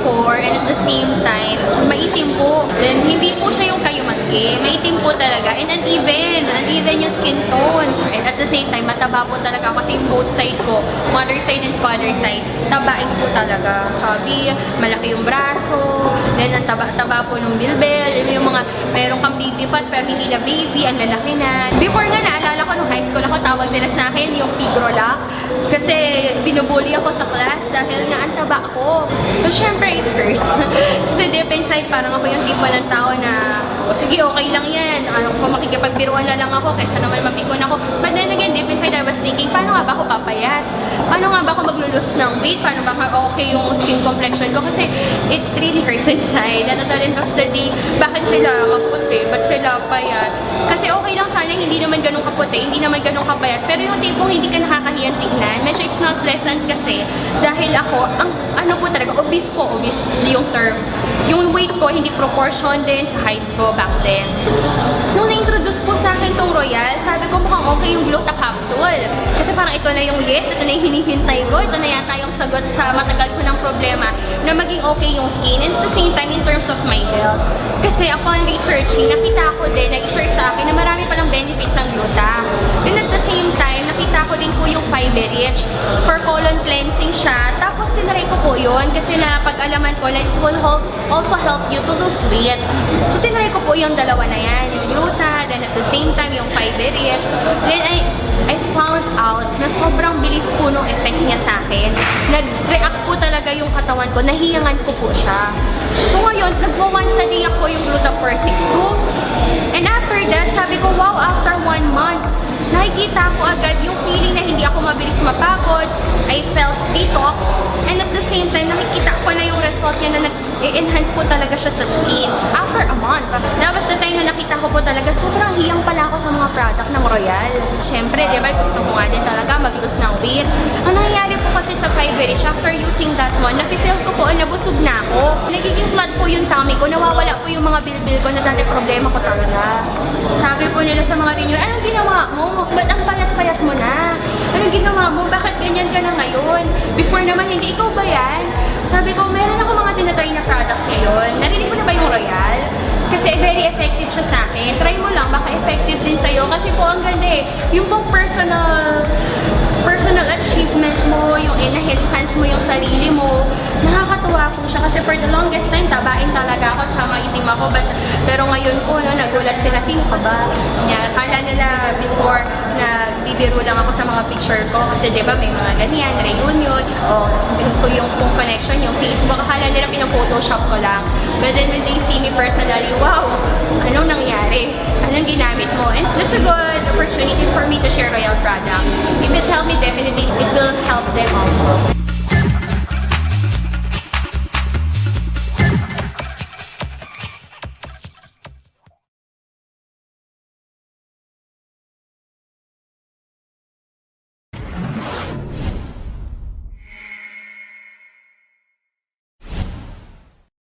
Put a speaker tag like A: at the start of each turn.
A: before, and at the same time, maitim po. Then, hindi po siya yung kayumangge. Maitim po talaga. And uneven yung skin tone. And at the same time, mataba po talaga kasi yung both side ko, mother side and father side, tabain po talaga. Chubby, malaki yung braso, then ang taba-taba po ng bilbel, yung mga, meron kang baby fast pero hindi na baby, ang lalaki na. Before nga, naalala ko nung high school ako, tawag nila sa akin yung pigrolak. Kasi binubully ako sa class dahil nga ang taba ko. So, syempre, it hurts. Kasi deep inside, parang ako yung tipo ng tao na, o sige, okay lang yan. Ano, kung makikipagbiruan na lang ako, kaysa naman mapikon ako. But then again, deep inside, I was thinking, paano nga ba ako papayat? Paano nga ba ako maglulose ng weight? Paano ba okay yung skin complexion ko? Kasi it really hurts inside. At the end of the day, bakit sila maputi? Ba't sila payat? Kasi okay lang sana, hindi naman ganun kaputi, hindi naman ganun kapayat. Pero yung tipong hindi ka nakakahiyang tingnan, medyo it's not pleasant kasi dahil ako, ang ano po talaga, obese yung term. Yung weight ko, hindi proportion din sa height ko back then. Nung na-introduce po sa akin tong Royal, sabi ko mukhang okay yung Gluta capsule. Kasi parang ito na yung yes, ito na yung hinihintay ko, ito na yata yung sagot sa matagal ko ng problema na maging okay yung skin. And at the same time, in terms of my health. Kasi upon researching, nakita ko din, nag-share sa akin na marami palang benefits ang Gluta. Then at the same time, nakita ko din po yung fiber rich. For colon cleansing siya. Tapos tinry ko po yun kasi napag-alaman ko na it will also help you to lose weight. So tinry ko po yung dalawa na yan. Yung Gluta, then at the same time yung fiber rich. Then I found out na sobrang bilis po nung effect niya sa akin. Nag-react po talaga yung katawan ko. Nahiyangan ko po siya. So ngayon, nagwa-once a day ako yung Gluta 462. And after that, sabi ko, wow, after 1 month, nakikita ko agad yung feeling na hindi ako mabilis mapagod. I felt detox. And at the same time, nakikita ko na yung result niya na nag-enhance po talaga siya sa skin. After a month. That was the time na nakita ko po talaga, sobrang hiyang pala ako sa mga product ng Royal. Siyempre, di ba, gusto ko nga din talaga mag-lose ng weight. Ang nangyayari po kasi sa Fiberrich, after using that one, napipil ko po, nabusog na ako. Nagiging flat po yung tummy ko, nawawala po yung mga bilbil ko na dati problema ko talaga. Sabi po nila sa mga renew, anong ginawa mo? Ba't ang payat-payat mo na? Anong ginawa mo? Bakit ganyan ka na ngayon? Before naman, hindi ikaw ba yan? Sabi ko, meron ako mga tinatry na products ngayon. Narinig mo na ba yung Royal? Kasi very effective siya sa akin. Try mo lang, baka effective din sa'yo. Kasi po, ang ganda eh. Yung pong personal achievement mo, yung enhance mo yung sarili mo, nakakatuwa po siya. Kasi for the longest time, tabain talaga ako, sama itim ako. Pero ngayon po, no, nagulat sila, sino ka ba? Kala nila before, nagbibiro lang ako sa mga picture ko. Kasi diba, may mga ganyan, reunion, o yung connection, yung Facebook. Akala nila pinang-photoshop ko lang. But then when they see me personally, wow, anong nangyari? Anong ginamit mo? And that's a good opportunity for me to share Royal products. If it helped me, definitely it will help them also.